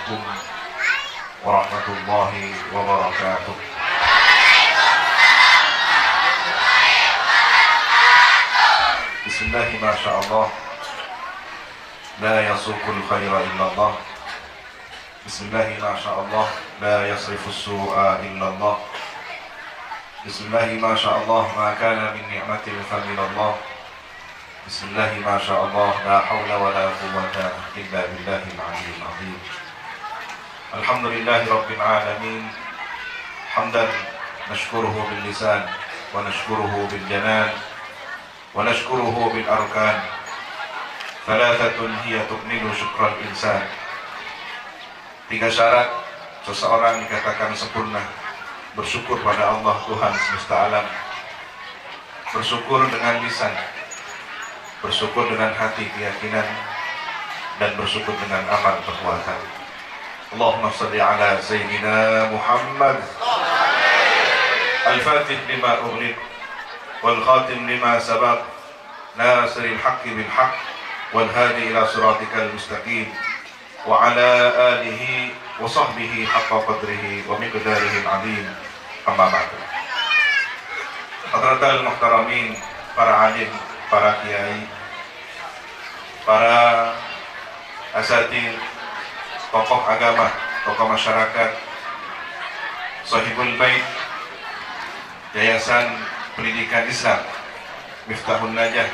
عليكم ورحمة الله وبركاته. بسم الله ما شاء الله لا يسوق الخير إلا الله. بسم الله ما شاء الله لا يصرف السوء إلا الله. بسم الله ما شاء الله ما كان من نعمة فمن الله. بسم الله ما شاء الله لا حول ولا قوة إلا بالله العلي العظيم. الحمد لله رب العالمين حمدا نشكره باللسان ونشكره بالجنان ونشكره بالأركان. ثلاثة هي تكمل شكر الإنسان. Tiga syarat seseorang dikatakan sempurna: bersyukur pada Allah Tuhan semesta alam, bersyukur dengan lisan, bersyukur dengan hati keyakinan, dan bersyukur dengan amal perbuatan. Allahumma salli ala Sayyidina Muhammad al-fatih lima ughliq wal khatim lima sabaq nasiril haqqi bil haqq wal hadi ila siratikal mustaqim wa ala alihi wa sahbihi haqqa qadrihi wa miqdarihi al-azim. Amma ba'du. Hadratal muhtaramin, para alim, para kiai, para asatidz, tokoh agama, tokoh masyarakat, Sahibul Bait, Yayasan Pendidikan Islam Miftahun Najah,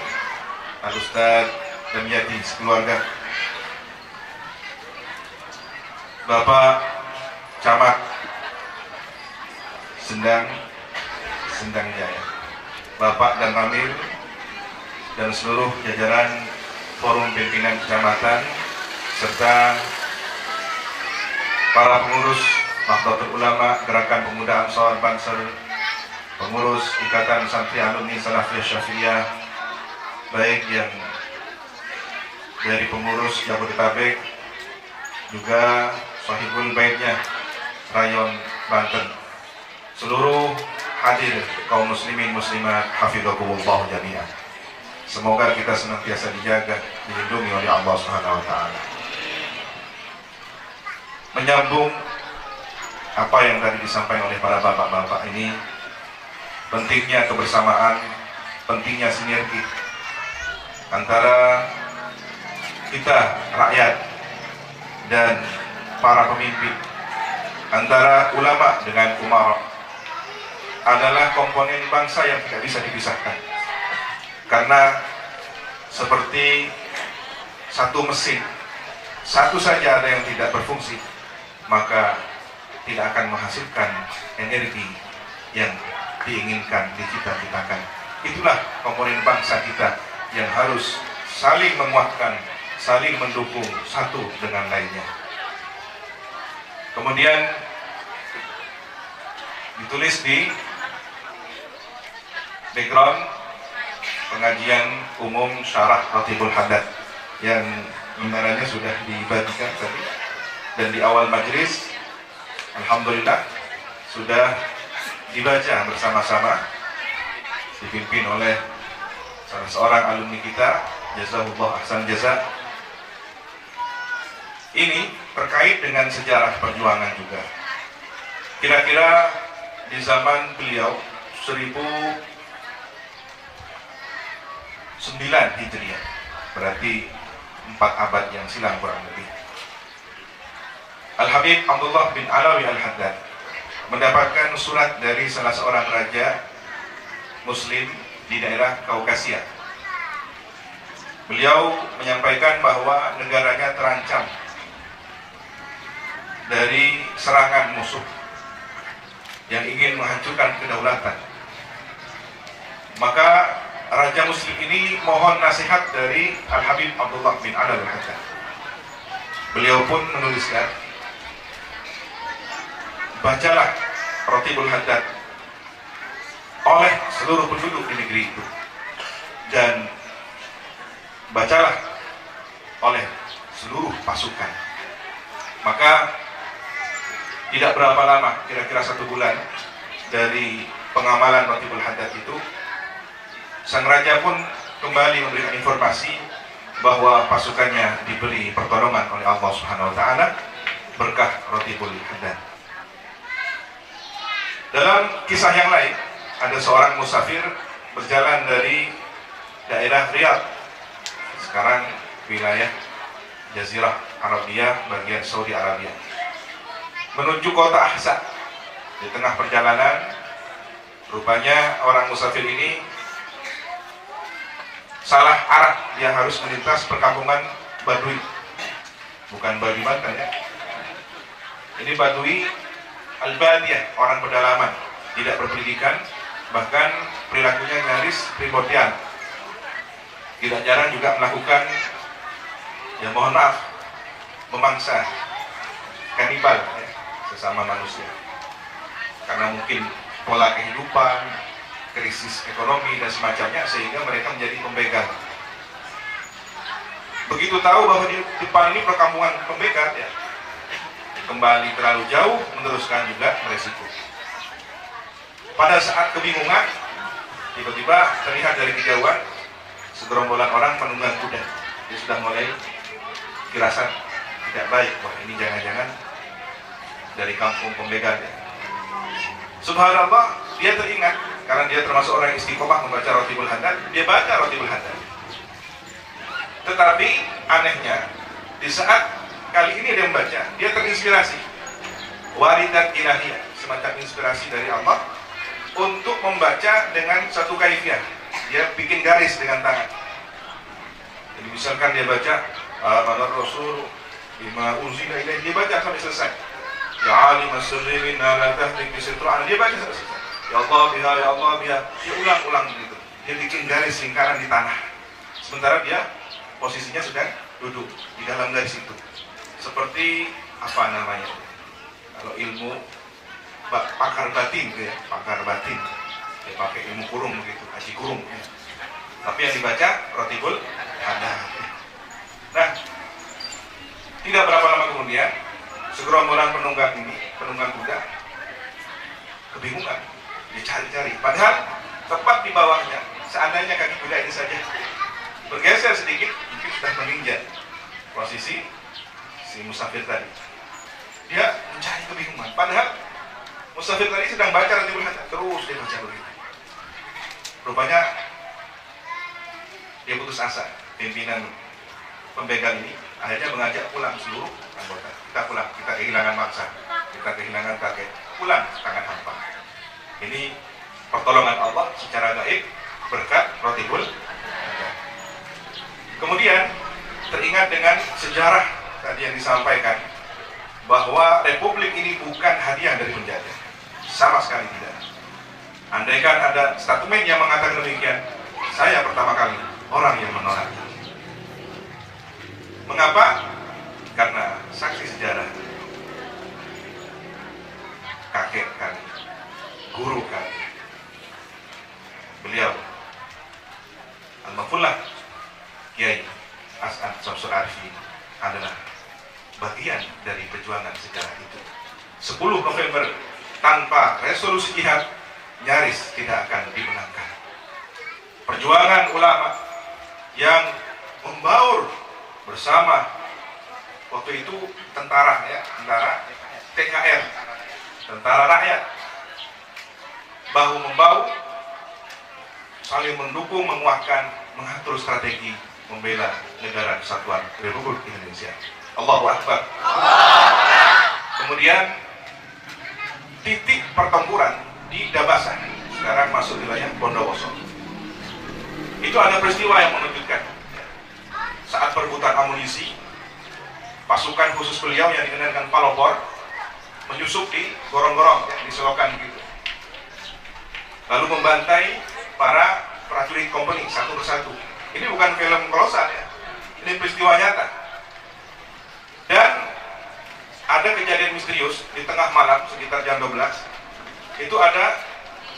Al-Ustaz Damyati sekeluarga, Bapak Camat Sendang Jaya, Bapak dan Ramil, dan seluruh jajaran Forum Pimpinan Kecamatan, serta para pengurus Nahdlatul Ulama, Gerakan Pemuda Ansor Banser, pengurus Ikatan Santri Alumni Salafiyah Syafi'iyah, baik yang dari pengurus Jabodetabek, juga Sahibul Baitnya Rayon Banten, seluruh hadir kaum muslimin muslimat hafidhakumullah jami'an. Semoga kita senantiasa dijaga, dilindungi oleh Allah Subhanahu wa taala. Menyambung apa yang tadi disampaikan oleh para bapak-bapak ini, pentingnya kebersamaan, pentingnya sinergi antara kita rakyat dan para pemimpin, antara ulama dengan umara, adalah komponen bangsa yang tidak bisa dipisahkan. Karena seperti satu mesin, satu saja ada yang tidak berfungsi, maka tidak akan menghasilkan energi yang diinginkan, dicita-citakan. Itulah komponen bangsa kita yang harus saling menguatkan, saling mendukung satu dengan lainnya. Kemudian ditulis di background pengajian umum syarah Ratibul Haddad yang gimana sudah dibagikan tadi, dan di awal majelis alhamdulillah sudah dibaca bersama-sama, dipimpin oleh salah seorang alumni kita, jazahullah ahsan jaza. Ini terkait dengan sejarah perjuangan juga. Kira-kira di zaman beliau 1009 Hijriah, berarti 4 abad yang silam kurang lebih, Al-Habib Abdullah bin Alawi Al-Haddad mendapatkan surat dari salah seorang raja muslim di daerah Kaukasia. Beliau menyampaikan bahwa negaranya terancam dari serangan musuh yang ingin menghancurkan kedaulatan. Maka raja muslim ini mohon nasihat dari Al-Habib Abdullah bin Alawi Al-Haddad. Beliau pun menuliskan, bacalah Ratibul Haddad oleh seluruh penduduk di negeri itu, dan bacalah oleh seluruh pasukan. Maka tidak berapa lama, kira-kira 1 bulan dari pengamalan Ratibul Haddad itu, sang raja pun kembali memberikan informasi bahwa pasukannya diberi pertolongan oleh Allah Subhanahu wa taala, berkah Ratibul Haddad. Dalam kisah yang lain, ada seorang musafir berjalan dari daerah Riyadh, sekarang wilayah Jazirah Arabia bagian Saudi Arabia, menuju kota Ahsa. Di tengah perjalanan, rupanya orang musafir ini salah arah. Dia harus melintas perkampungan Badui, bukan Badui Banten ya. Ini Badui Al-Badiyah, orang pedalaman, tidak berpendidikan, bahkan perilakunya nyaris primordial. Tidak jarang juga melakukan, ya mohon maaf, memangsa, kanibal ya, sesama manusia. Karena mungkin pola kehidupan, krisis ekonomi dan semacamnya, sehingga mereka menjadi pembegal. Begitu tahu bahwa di depan ini perkampungan pembegal, ya kembali terlalu jauh, meneruskan juga beresiko. Pada saat kebingungan, tiba-tiba terlihat dari kejauhan segerombolan orang penunggang kuda. Dia sudah mulai firasat tidak baik. Wah, ini jangan-jangan dari kampung pembegal ya. Subhanallah, dia teringat karena dia termasuk orang yang istiqomah membaca Ratibul Haddad. Dia baca Ratibul Haddad. Tetapi anehnya, di saat kali ini dia membaca, dia terinspirasi. Waridat ilahiyah, semacam inspirasi dari Allah untuk membaca dengan satu kaifiyah. Dia bikin garis dengan tangan. Jadi misalkan dia baca Amanat Rasul bima unzila ilaihi, dia baca sampai selesai. Ya alim as-sirri minna la tahdik bisitru'ana, dia baca sampai selesai. Ya Allah biha, ya Allah biha. Dia ulang-ulang gitu. Dia bikin garis lingkaran di tanah. Sementara dia posisinya sedang duduk di dalam garis itu. Seperti apa namanya? Kalau ilmu pakar batin gitu ya, pakar batin. Dia pakai ilmu kurung begitu, haji kurung ya. Tapi yang dibaca Ratibul Haddad. Nah, tidak berapa lama kemudian segerombolan penunggang kuda kebingungan, dicari-cari. Padahal tepat di bawahnya, seandainya kaki kuda ini saja bergeser sedikit, mungkin sudah menginjak posisi si musafir tadi. Dia mencari kebingungan. Padahal musafir tadi sedang baca Ratibul Haddad, terus dia baca begitu. Rupanya dia putus asa. Pimpinan pembegal ini akhirnya mengajak pulang seluruh anggota. Kita pulang, kita kehilangan maksa, kita kehilangan kakek, pulang tangan hampa. Ini pertolongan Allah secara gaib berkat Ratibul Haddad. Kemudian teringat dengan sejarah tadi yang disampaikan, bahwa republik ini bukan hadiah dari penjajah, sama sekali tidak. Andaikan ada statement yang mengatakan demikian, saya pertama kali orang yang menolaknya. Mengapa? Karena saksi sejarah kakek kami, guru kami, beliau Al-Mafullah Kiai As'ad Syamsul Arifin adalah bagian dari perjuangan sejarah itu. 10 November tanpa resolusi jihad nyaris tidak akan dimenangkan. Perjuangan ulama yang membaur bersama waktu itu tentara ya, TKR, tentara rakyat, bahu membahu, saling mendukung, menguatkan, mengatur strategi membela negara kesatuan Republik Indonesia. Allahu Akbar. Kemudian titik pertempuran di Dabasan, sekarang masuk wilayah Bondowoso. Itu ada peristiwa yang menunjukkan saat perebutan amunisi, pasukan khusus beliau yang dikenal dengan Palopor menyusup di gorong-gorong, ya, di selokan gitu, lalu membantai para prajurit kompeni satu persatu. Ini bukan film kolosal ya, ini peristiwa nyata. Dan ada kejadian misterius di tengah malam sekitar jam 12. Itu ada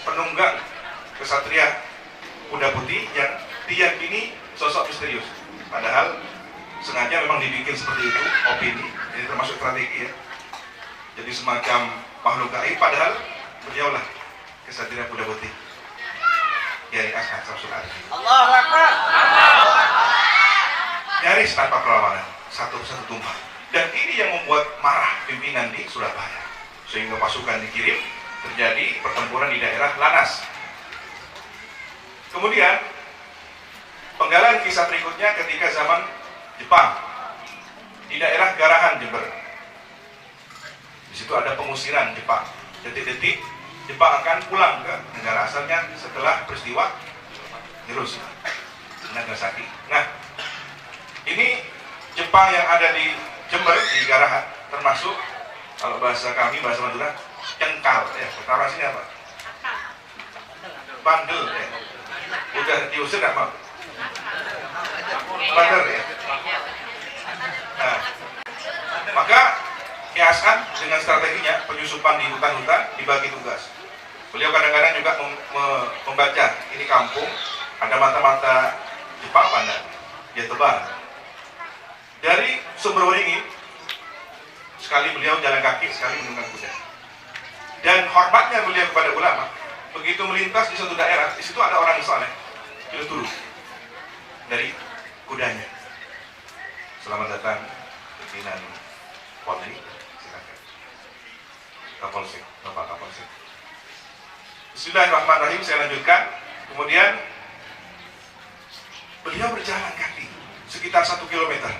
penunggang kesatria kuda putih yang diyakini sosok misterius. Padahal sengaja memang dibikin seperti itu, opini. Ini termasuk strategi ya. Jadi semacam makhluk gaib, padahal beliaulah kesatria kuda putih, Kiai As'ad Syamsul Arifin. Allahu Akbar. Nyaris tanpa perlawanan, satu tumpah. Dan ini yang membuat marah pimpinan di Surabaya, sehingga pasukan dikirim, terjadi pertempuran di daerah Lanas. Kemudian penggalan kisah berikutnya ketika zaman Jepang di daerah Garahan, Jember. Di situ ada pengusiran Jepang. Detik-detik Jepang akan pulang ke negara asalnya setelah peristiwa Hiroshima, Nagasaki. Nah, ini Jepang yang ada di Jember, di Garahan, termasuk kalau bahasa kami, bahasa Madura, cengkal. Ya, pertama sini apa? Bandel. Ya. Udah diusir nggak mau? Bandel ya. Nah, maka Ki Hasan dengan strateginya penyusupan di hutan-hutan dibagi tugas. Beliau kadang-kadang juga membaca ini kampung ada mata-mata Jepang mana dia tebar. Dari Sumberwaringin sekali beliau jalan kaki, sekali menunggang kuda. Dan hormatnya beliau kepada ulama, begitu melintas di suatu daerah, di situ ada orang saleh, beliau turun dari kudanya. Selamat datang pimpinan Polri, silakan. Kapolsek, Bapak Kapolsek. Bismillahirrahmanirrahim, saya lanjutkan. Kemudian beliau berjalan kaki sekitar 1 kilometer.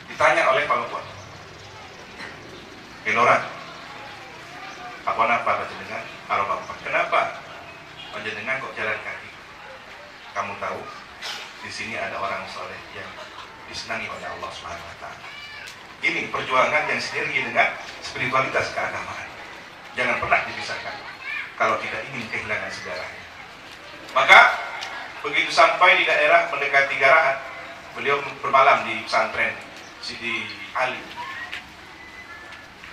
Ditanya oleh Palopon, Keloran, apa panjenengan? Kalau Bapak, kenapa panjenengan kok jalan kaki? Kamu tahu, di sini ada orang soleh yang disenangi oleh Allah Subhanahu Wa Taala. Ini perjuangan yang sinergi dengan spiritualitas keagamaan. Jangan pernah dipisahkan kalau tidak ingin kehilangan sejarahnya. Maka begitu sampai di daerah mendekati Garahan, beliau bermalam di pesantren Sidi Ali.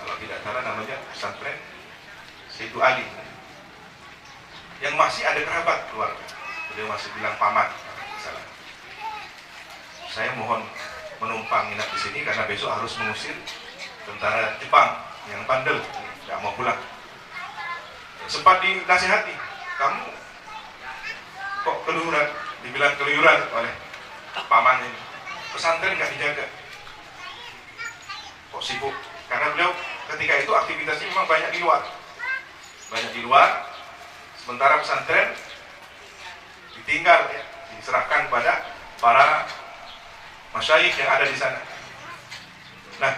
Kalau tidak salah namanya pesantren Sidi Ali. Yang masih ada kerabat keluarga. Beliau masih bilang paman. Salah. Saya mohon menumpang nginap di sini karena besok harus mengusir tentara Jepang yang bandel, tidak mau pulang. Sempat dinasihati, kamu kok keluyuran, dibilang keluyuran oleh pamannya. Pesantren nggak dijaga, kok sibuk? Karena beliau ketika itu aktivitasnya memang banyak di luar, sementara pesantren ditinggal, ya, diserahkan kepada para masyayikh yang ada di sana. Nah,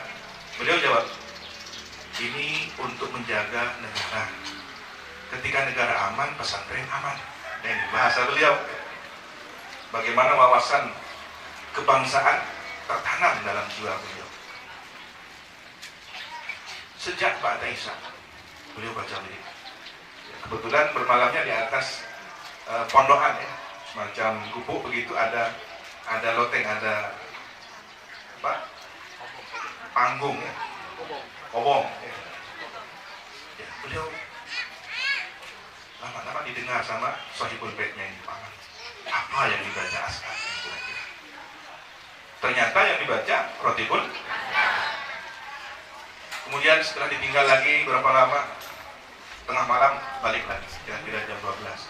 beliau jawab, ini untuk menjaga negara. Ketika negara aman, pesantren aman. Dan bahasa beliau, bagaimana wawasan kebangsaan tertanam dalam jiwa beliau. Sejak Pak Taisa, beliau baca beliau. Kebetulan bermalamnya di atas pondokan, ya, semacam gubuk begitu, ada loteng, ada apa? Panggung, ya, kobong. Ya. Ya, beliau lama-lama didengar sama sahibul baitnya ini, paman. Apa yang dibaca Askar? Ternyata yang dibaca Rotibul. Kemudian setelah ditinggal lagi berapa lama, tengah malam balik lagi, kira-kira jam 12.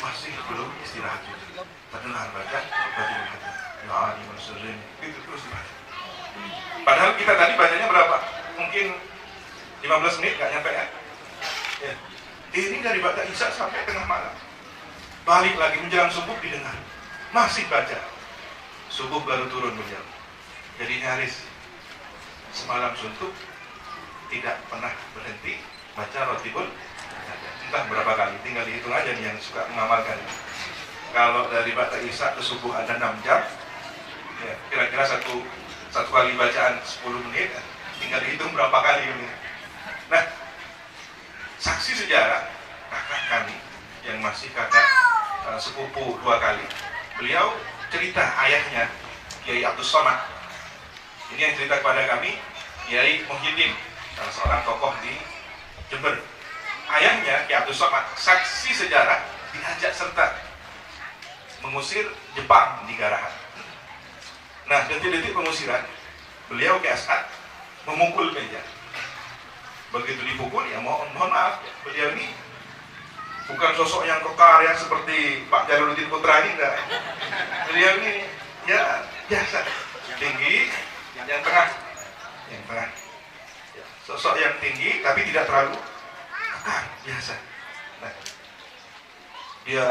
Masih belum istirahat juga. Terdengar baca Rotibul Hajar. Ya Ali Mansurin, itu terus dibaca. Padahal kita tadi bacanya berapa? Mungkin 15 menit, nggak nyampe ya? Ya. Ini dari baca Isya sampai tengah malam. Balik lagi menjelang subuh didengar. Masih baca. Subuh baru turun beliau. Jadi nyaris semalam suntuk, tidak pernah berhenti baca Rotibul. Entah berapa kali, tinggal dihitung aja nih yang suka mengamalkan. Kalau dari baca Isya ke subuh ada 6 jam, ya, kira-kira satu kali bacaan 10 menit, tinggal dihitung berapa kali ini. Nah, saksi sejarah kakak kami yang masih kakak sepupu 2 kali, beliau cerita ayahnya Kiai Abdus Somad. Ini yang cerita kepada kami Kiai Muhyiddin, salah seorang tokoh di Jember. Ayahnya Kiai Abdus Somad saksi sejarah diajak serta mengusir Jepang di Garahan. Nah, detik-detik pengusiran, beliau Kiai As'ad memukul meja. Begitu dipukul, ya mohon maaf, ya, beliau ini bukan sosok yang kekar yang seperti Pak Jalaluddin Putra ini, enggak. Beliau ini ya biasa, tinggi, yang tengah, Ya, sosok yang tinggi tapi tidak terlalu kekar, biasa. Nah, dia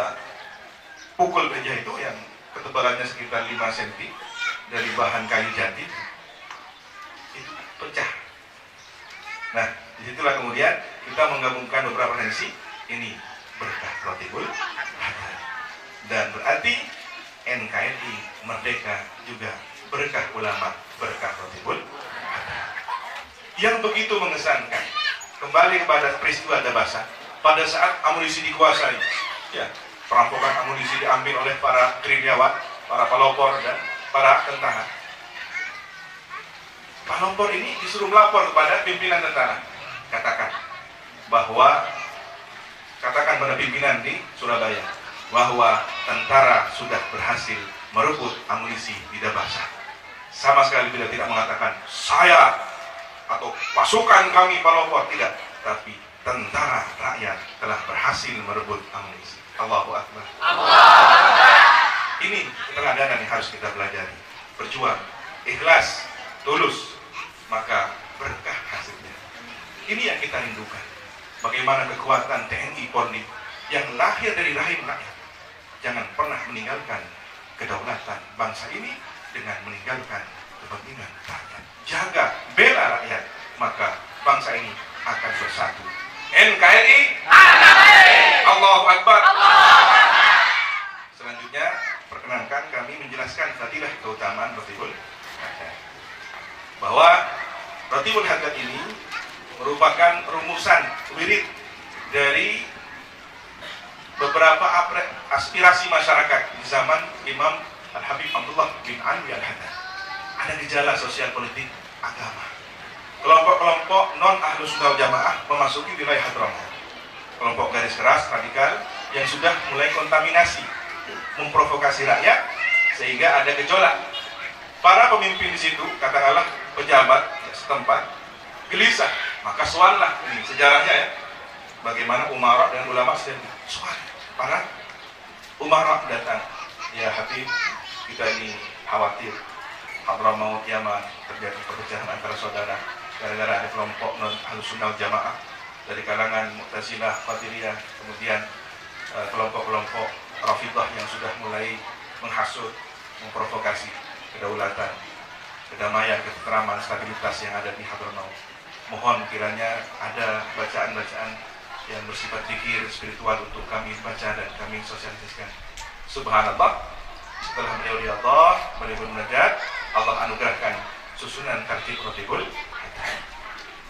pukul meja itu yang ketebalannya sekitar 5 cm dari bahan kayu jati, itu pecah. Nah, disitulah kemudian kita menggabungkan beberapa tensi. Ini berkah Rotibul Hadad, dan berarti NKRI merdeka juga berkah ulama, berkah Rotibul Hadad. Yang begitu mengesankan, kembali kepada peristiwa Dabasa pada saat amunisi dikuasai, ya, perampokan amunisi diambil oleh para gerilyawan, para pelopor dan para tentara. Pelopor ini disuruh melapor kepada pimpinan tentara, katakan pada pimpinan di Surabaya bahwa tentara sudah berhasil merebut amunisi di Dabasa. Sama sekali beliau tidak mengatakan saya atau pasukan kami pelopor, tidak, tapi tentara rakyat telah berhasil merebut amunisi. Allahu Akbar. Ini keteladanan yang harus kita pelajari. Berjuang, ikhlas, tulus, maka berkah hasilnya. Ini yang kita rindukan. Bagaimana kekuatan TNI Polri yang lahir dari rahim rakyat. Jangan pernah meninggalkan kedaulatan bangsa ini dengan meninggalkan kepentingan rakyat. Jaga, bela rakyat, maka bangsa ini akan bersatu. NKRI, Allahu Akbar. Selanjutnya, perkenankan kami menjelaskan fadilah keutamaan Rotibul Hadad. Bahwa Rotibul Hadad ini merupakan rumusan wirid dari beberapa aspirasi masyarakat di zaman Imam Al-Habib Abdullah bin Alwi Al-Hadad. Ada gejala sosial politik agama. Kelompok-kelompok non-Ahlus Sunnah wal Jamaah memasuki wilayah Hadramaut. Kelompok garis keras, radikal yang sudah mulai kontaminasi, memprovokasi rakyat sehingga ada gejolak. Para pemimpin di situ, katakanlah pejabat setempat, gelisah. Maka soallah ini sejarahnya, ya, bagaimana umara dengan ulama sedang soal. Para umara datang, ya Habib, kita ini khawatir Hadramaut Yaman terjadi perpecahan antara saudara gara-gara ada kelompok non Ahlus Sunnah wal Jamaah dari kalangan Mu'tazilah, Qadiriyah, kemudian kelompok-kelompok Rafidhah yang sudah mulai menghasut, memprovokasi kedaulatan, kedamaian, ketentraman, stabilitas yang ada di Hadramaut. Mohon kiranya ada bacaan-bacaan yang bersifat zikir spiritual untuk kami baca dan kami sosialisasikan. Subhanallah, setelah beliau riyadhah, beliau bermunajat, Allah anugerahkan susunan tartib Rotibul Hadad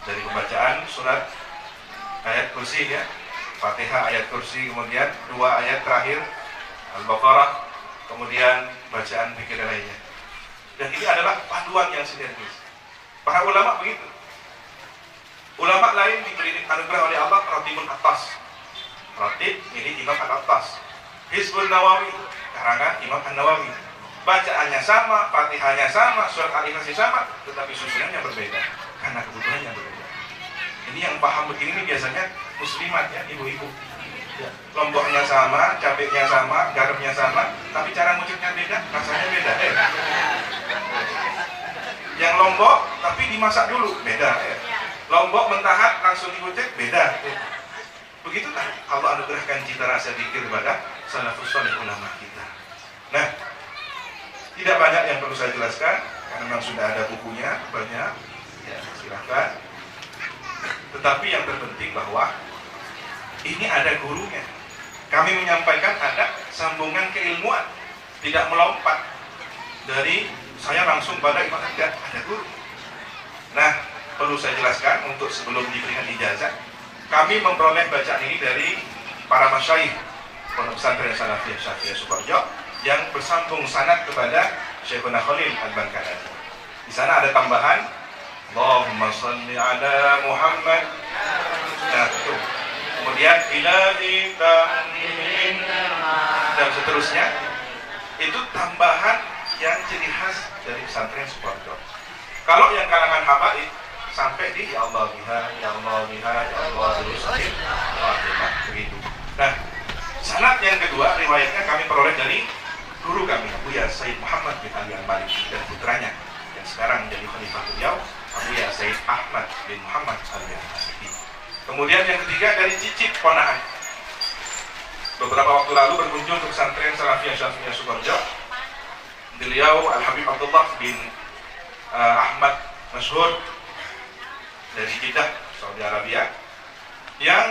dari pembacaan surat ayat kursi, ya, Fatihah, ayat kursi, kemudian 2 ayat terakhir Al-Baqarah, kemudian bacaan zikir lainnya. Dan ini adalah panduan yang sinergis. Para ulama begitu. Ulama lain diberi anugerah oleh Allah Ratibul Atas. Ratib milik Imam Al-Attas. Hizbun Nawawi, karangan Imam An-Nawawi. Bacaannya sama, Fatihahnya sama, surat Al-Ikhlas sama, tetapi susunannya berbeda karena kebutuhannya berbeda. Ini yang paham begini nih biasanya muslimat, ya, ibu-ibu. Ya, lomboknya sama, cabenya sama, garamnya sama, tapi cara ngucapnya beda, rasanya beda. Yang lombok tapi dimasak dulu, beda. Lombok mentahat langsung dikucek, beda. Begitulah Allah anugerahkan cita rasa zikir kepada salafus saleh ulama kita. Nah, tidak banyak yang perlu saya jelaskan karena memang sudah ada bukunya banyak, ya, silahkan. Tetapi yang terpenting bahwa ini ada gurunya. Kami menyampaikan ada sambungan keilmuan, tidak melompat dari saya langsung pada imam, tidak, ada guru. Nah, perlu saya jelaskan untuk sebelum diberikan ijazah, kami memperoleh bacaan ini dari para masyayikh pondok pesantren Salafiyah Syafiyah Sukoharjo yang bersambung sanad kepada Syekhuna Khalil Al-Bankadari. Di sana ada tambahan Allahumma shalli ala Muhammad. Nah, itu. Kemudian ilahi ta'min dan seterusnya. Itu tambahan yang ciri khas dari pesantren Sukoharjo. Kalau yang kalangan habaib sampai di ya Allah biha, ya Allah biha, ya Allah biha, begitu. Nah, sanad yang kedua riwayatnya kami peroleh dari guru kami Buya Said Muhammad bin Ali Al-Maliki dan putranya yang sekarang menjadi khalifah beliau Buya Said Ahmad bin Muhammad Kemudian yang ketiga dari cicit ponaan. Beberapa waktu lalu berkunjung ke pesantren Salafiyah Syafiyah Sukoharjo. Beliau Al-Habib Abdullah bin Ahmad Masyhur dari Jeddah, Saudi Arabia, yang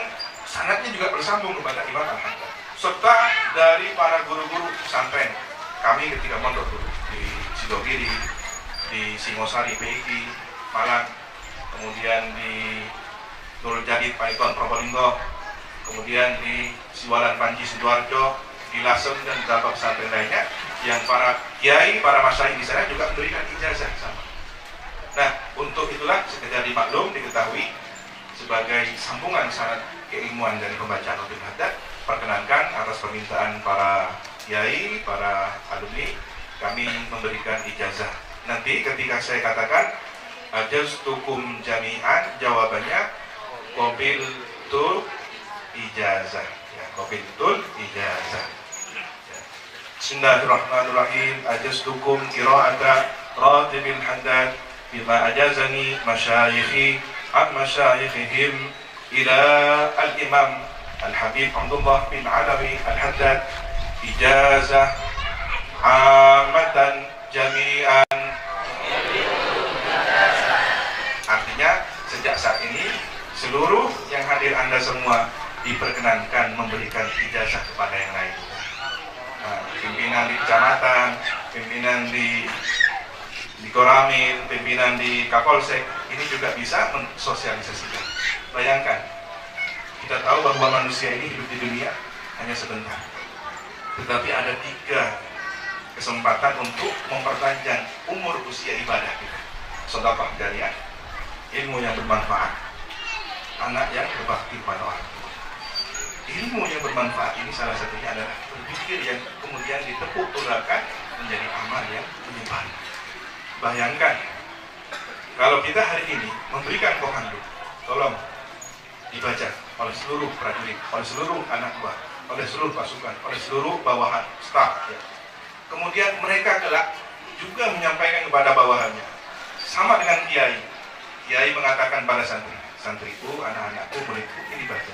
sanadnya juga bersambung kepada Imam Al-Haddad, serta dari para guru-guru pesantren kami ketika mondok dulu di Sidogiri, di Singosari, PIK, Malang, kemudian di Nurul Jadid, Paiton, Probolinggo, kemudian di Siwalan, Panji, Sidoarjo, di Lasem, dan beberapa pesantren lainnya, yang para kiai, para masyayikh di sana juga memberikan ijazah sama. Nah, untuk itulah sekedar dimaklum, diketahui sebagai sambungan sanad keilmuan dari pembacaan Habib Haddad, perkenankan atas permintaan para kiai, para alumni, kami memberikan ijazah. Nanti ketika saya katakan ajaztukum jami'an, jawabannya qabiltul ijazah. Ya, qabiltul ijazah. Ya. Bismillahirrahmanirrahim. Ajaztukum qira'ata Ratibil Haddad bima ajazani masyayikhi an masyayikhihim ila al-imam Al-Habib Abdullah bin Alawi Al-Haddad ijazah amatan jami'an. Artinya sejak saat ini seluruh yang hadir Anda semua diperkenankan memberikan ijazah kepada yang lain. Pimpinan di kecamatan, pimpinan di Koramil, pimpinan di Kapolsek, ini juga bisa mensosialisasikan. Bayangkan, kita tahu bahwa manusia ini hidup di dunia hanya sebentar, tetapi ada 3 kesempatan untuk memperpanjang umur usia ibadah kita. Sedekah jariyah, ilmu yang bermanfaat, anak yang berbakti pada orang tua. Ilmu yang bermanfaat ini salah satunya adalah berpikir yang kemudian ditepuk tulakan menjadi amal yang menyebar. Bayangkan kalau kita hari ini memberikan komando, tolong dibaca oleh seluruh prajurit, oleh seluruh anak buah, oleh seluruh pasukan, oleh seluruh bawahan staf, ya. Kemudian mereka kelak juga menyampaikan kepada bawahannya, sama dengan kiai. Kiai mengatakan pada santri, santriku, anak-anakku, muridku, ini baca.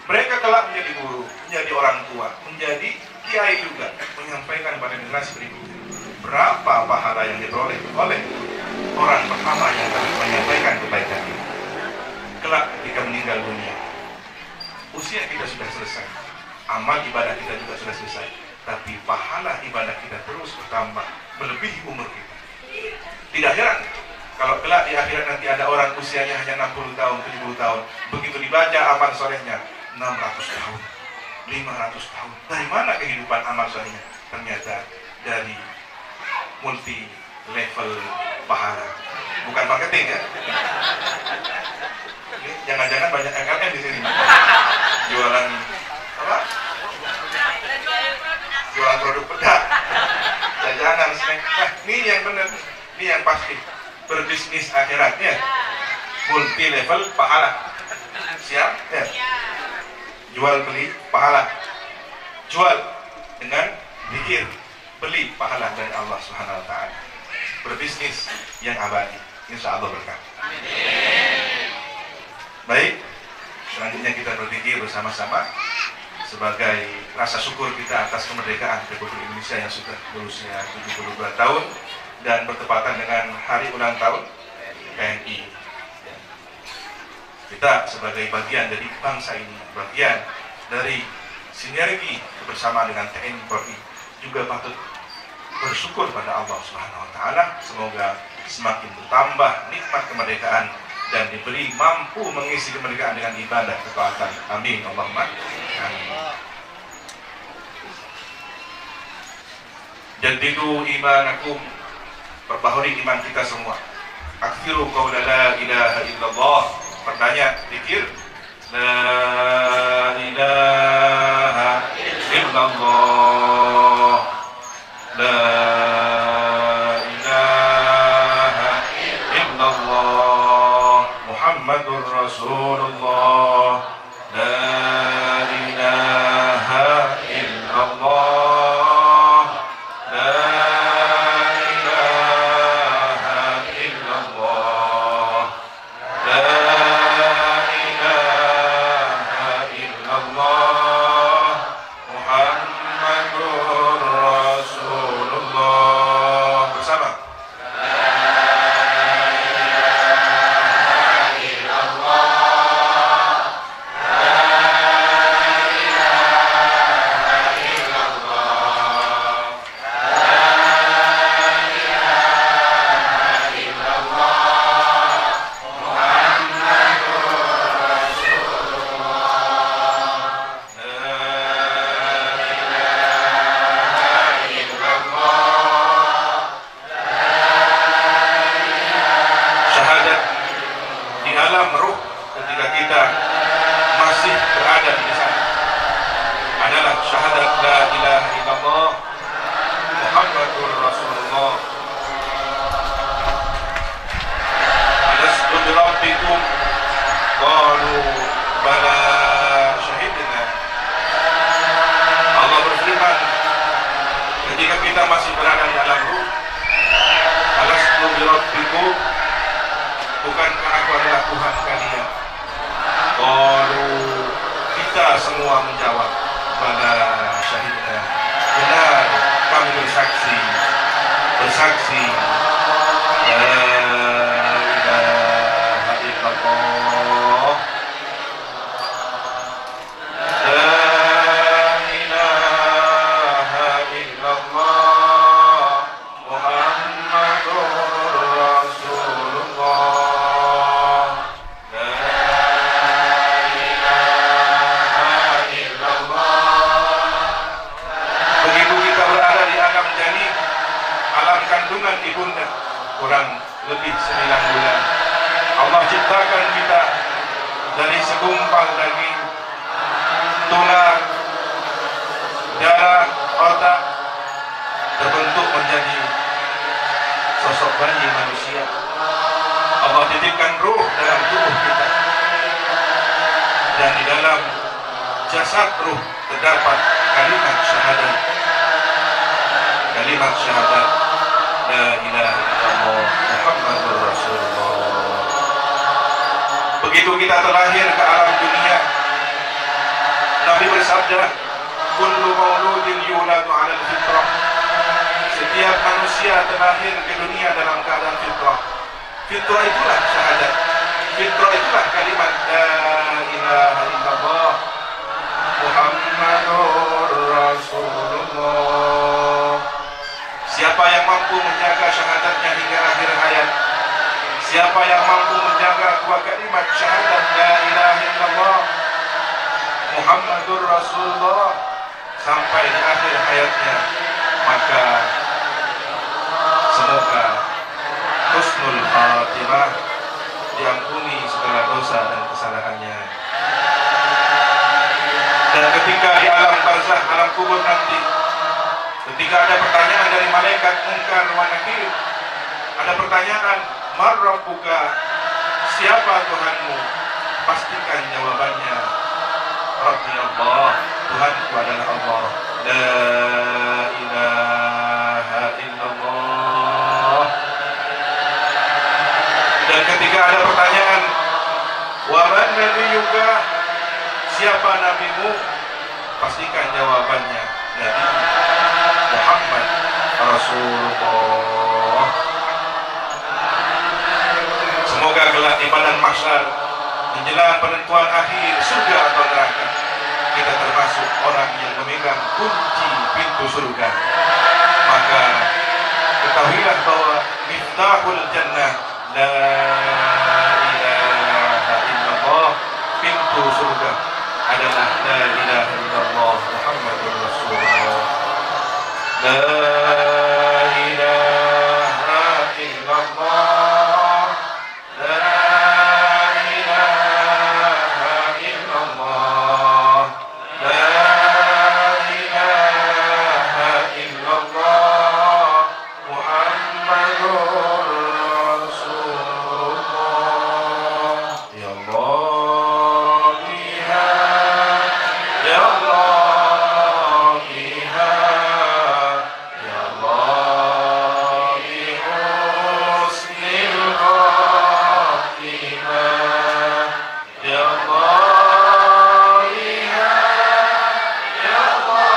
Mereka kelak menjadi guru, menjadi orang tua, menjadi kiai juga, menyampaikan pada generasi berikutnya. Berapa pahala yang diperoleh oleh orang pertama yang telah menyampaikan kebaikan ini. Kelak ketika meninggal dunia, usia kita sudah selesai, amal ibadah kita juga sudah selesai, tapi pahala ibadah kita terus bertambah melebihi umur kita. Tidak heran kalau kelak di akhirat nanti ada orang usianya hanya 60 tahun, 70 tahun, begitu dibaca amal solehnya 600 tahun, 500 tahun. Dari mana kehidupan amal solehnya? Ternyata dari multi level pahala, bukan marketing, ya. Jangan-jangan banyak MLM di sini, jualan apa? Jualan produk bedak, jajanan, snack. Nah, ini yang benar, ini yang pasti berbisnis akhiratnya, multi level pahala. Siap? Ya. Jual beli pahala, jual dengan zikir, beli pahala dari Allah Subhanahu wa Ta'ala. Berbisnis yang abadi, insya Allah berkah. Baik, selanjutnya kita berzikir bersama-sama sebagai rasa syukur kita atas kemerdekaan Republik Indonesia yang sudah berusia 72 tahun dan bertepatan dengan hari ulang tahun TNI. Kita sebagai bagian dari bangsa ini, bagian dari sinergi bersama dengan TNI Polri, juga patut bersyukur pada Allah Subhanahu wa Ta'ala. Semoga semakin bertambah nikmat kemerdekaan dan diberi mampu mengisi kemerdekaan dengan ibadah ketaatan. Amin Allahumma amin. Jaddidu imanakum, perbaharui iman kita semua. Akhfiru qawla la ilaha illallah, pertanyaan zikir la ilaha illallah, la ilaha illallah, Muhammadur Rasulullah, la ilaha illallah, la ilaha illallah, la ilaha dalam ruh ketika kita masih berada di sana adalah syahadat la ilaha illallah Muhammadur Rasulullah. Alastu bi rabbikum qalu bala syahidna. Allah berfirman ketika kita masih berada di alam ruh, alastu bi rabbikum, bukankah aku adalah Tuhan kalian? Qalu, kita semua menjawab bala syahidna, benar kami bersaksi la ilaha illallah, la ilaha illallah Muhammadur Rasulullah, la ilaha illallah. Begitu kita berada di alam janin, alam kandungan ibunda, kurang lebih 9 bulan, Allah ciptakan kita dari segumpal daging, tulang, darah, otak, terbentuk menjadi sosok bayi manusia. Allah titipkan ruh dalam tubuh kita, dan di dalam jasad ruh terdapat kalimat syahadat la ilaha illallah Muhammadur Rasulullah. Begitu kita terlahir ke alam dunia, Nabi bersabda, kullu mauludin yuladu 'alal fitrah. Setiap manusia terlahir ke dunia dalam keadaan fitrah. Fitrah itulah syahadat. Fitrah itulah kalimat la ilaha illallah Muhammadur Rasulullah. Siapa yang mampu menjaga syahadatnya hingga akhir hayat, siapa yang mampu menjaga dua kalimat syahadat la ilaha illallah Muhammadur Rasulullah sampai di akhir hayatnya, maka semoga husnul khatimah, diampuni segala dosa dan kesalahannya. Dan ketika di alam barzakh, alam kubur nanti, ketika ada pertanyaan dari malaikat Munkar wa Nakir, ada pertanyaan, man rabbuka, siapa Tuhanmu? Pastikan jawabannya, Rabbi Allah, Tuhanku adalah Allah, la ilaha illallah. Dan ketika ada pertanyaan, wa man nabiyuka, siapa nabimu? Pastikan jawabannya, Nabi Muhammad Rasulullah. Semoga kelak di padang mahsyar menjelang penentuan akhir surga atau neraka, kita termasuk orang yang memegang kunci pintu surga. Maka ketahuilah bahwa miftahul jannah la ilaha illallah, pintu surga adalah la ilaha illallah Muhammadur Rasulullah. La ilaha illallah, la ilaha illallah, la ilaha illallah Muhammadur Rasulullah. Ya Allah, ya Allah, ya Allah, bihusnil khatimah, ya Allah, ya Allah,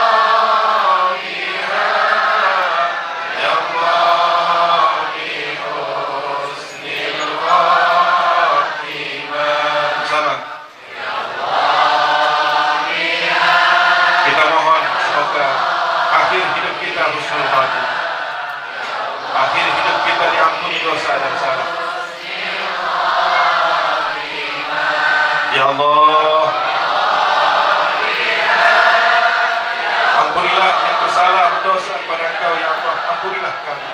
ya Allah, bihusnil khatimah. Bersama kita mohon semoga akhir hidup kita husnul khatimah, akhir hidup kita diampuni dosa dan salah. Ya Allah, ampunilah yang bersalah berdosa kepada Engkau ya Allah, ampunilah kami.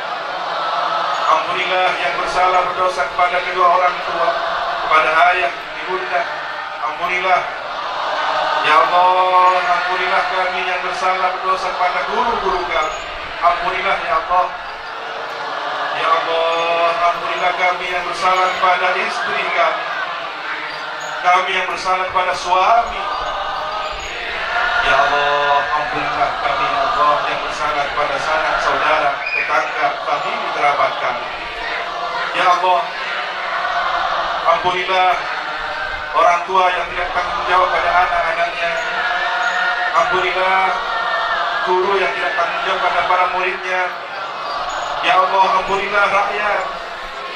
Ampunilah yang bersalah berdosa kepada kedua orang tua, pada ayah, ibunda, ampunilah. Ya Allah, ampunilah kami yang bersalah berdosa pada guru-guru kami. Ampunilah ya Allah. Ya Allah, ampunilah kami yang bersalah pada istri kami. Kami yang bersalah pada suami. Ya Allah, ampunilah kami ya Allah yang bersalah pada sanak saudara, tetangga, famili kerabat kami. Ya Allah, ampunilah orang tua yang tidak tanggung jawab pada anak-anaknya. Ampunilah guru yang tidak tanggung jawab pada para muridnya. Ya Allah, ampunilah rakyat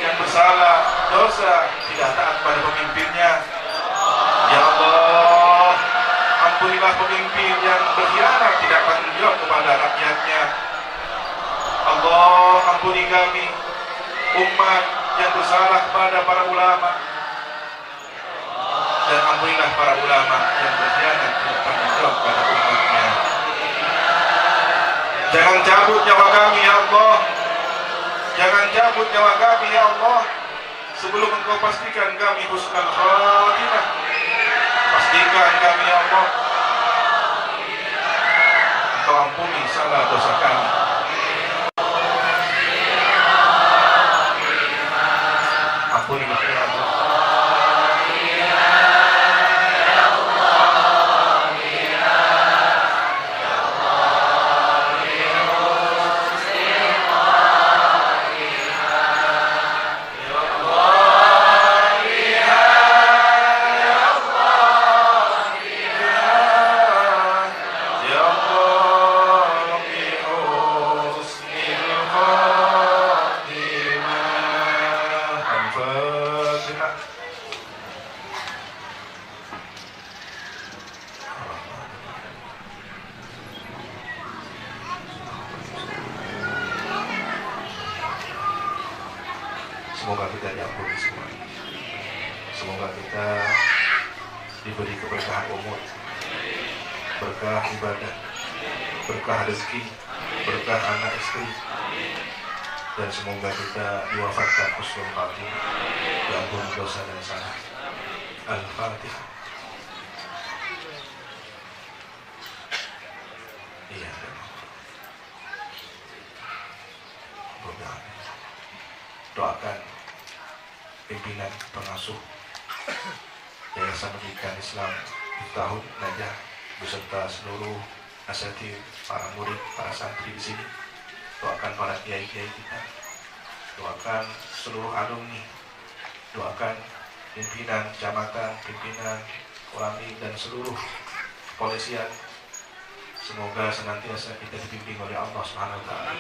yang bersalah, dosa, tidak taat pada pemimpinnya. Ya Allah, ampunilah pemimpin yang berkhianat, tidak tanggung jawab kepada rakyatnya. Allah, ampuni kami, umat yang bersalah kepada para ulama. Dan ampunilah para ulama yang berkhianat, tidak tanggung jawab pada umatnya. Jangan cabut nyawa kami ya Allah. Jangan cabut nyawa kami ya Allah sebelum Engkau pastikan kami husnul khatimah. Pastikan kami ya Allah. Engkau ampuni salah dosa kami. Ampunilah ya Allah. Semoga kita diampuni semua. Semoga kita diberi keberkahan umur, berkah ibadah, berkah rezeki, berkah anak istri, dan semoga kita diwafatkan husnul khatimah, diampuni dosa dan salah. Al-Fatihah. Iya. Doakan pimpinan pengasuh Yayasan Pendidikan Islam Miftahul Najah beserta seluruh asatidz, para murid, para santri di sini. Doakan para kiai-kiai kita. Doakan seluruh alumni. Doakan pimpinan kecamatan, pimpinan Ulami dan seluruh kepolisian. Semoga senantiasa kita dibimbing oleh Allah Subhanahu wa taala.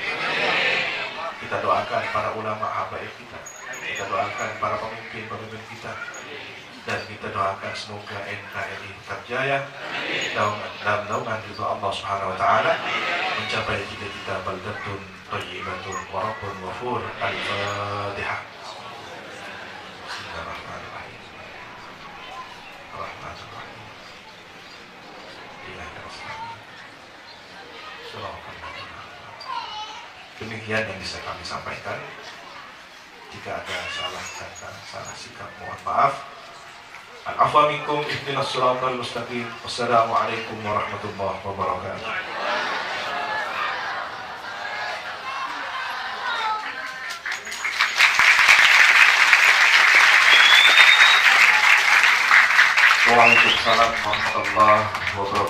Kita doakan para ulama habaib kita. Kita doakan para pemimpin kita. Dan kita doakan semoga NKRI tetap jaya dalam naungan ridha Allah Subhanahu wa taala mencapai cita-cita baldatun thayyibatun wa rabbun ghafur. Al-Fatihah. Bismillahirrahmanirrahim. Rahmanirrahim. Demikian yang bisa kami sampaikan. Jika ada salah kata, salah sikap, mohon maaf. Al-afwa minkum, ihdinas siratal mustaqim. Wassalamualaikum warahmatullahi wabarakatuh. Waalaikumsalam warahmatullahi wabarakatuh.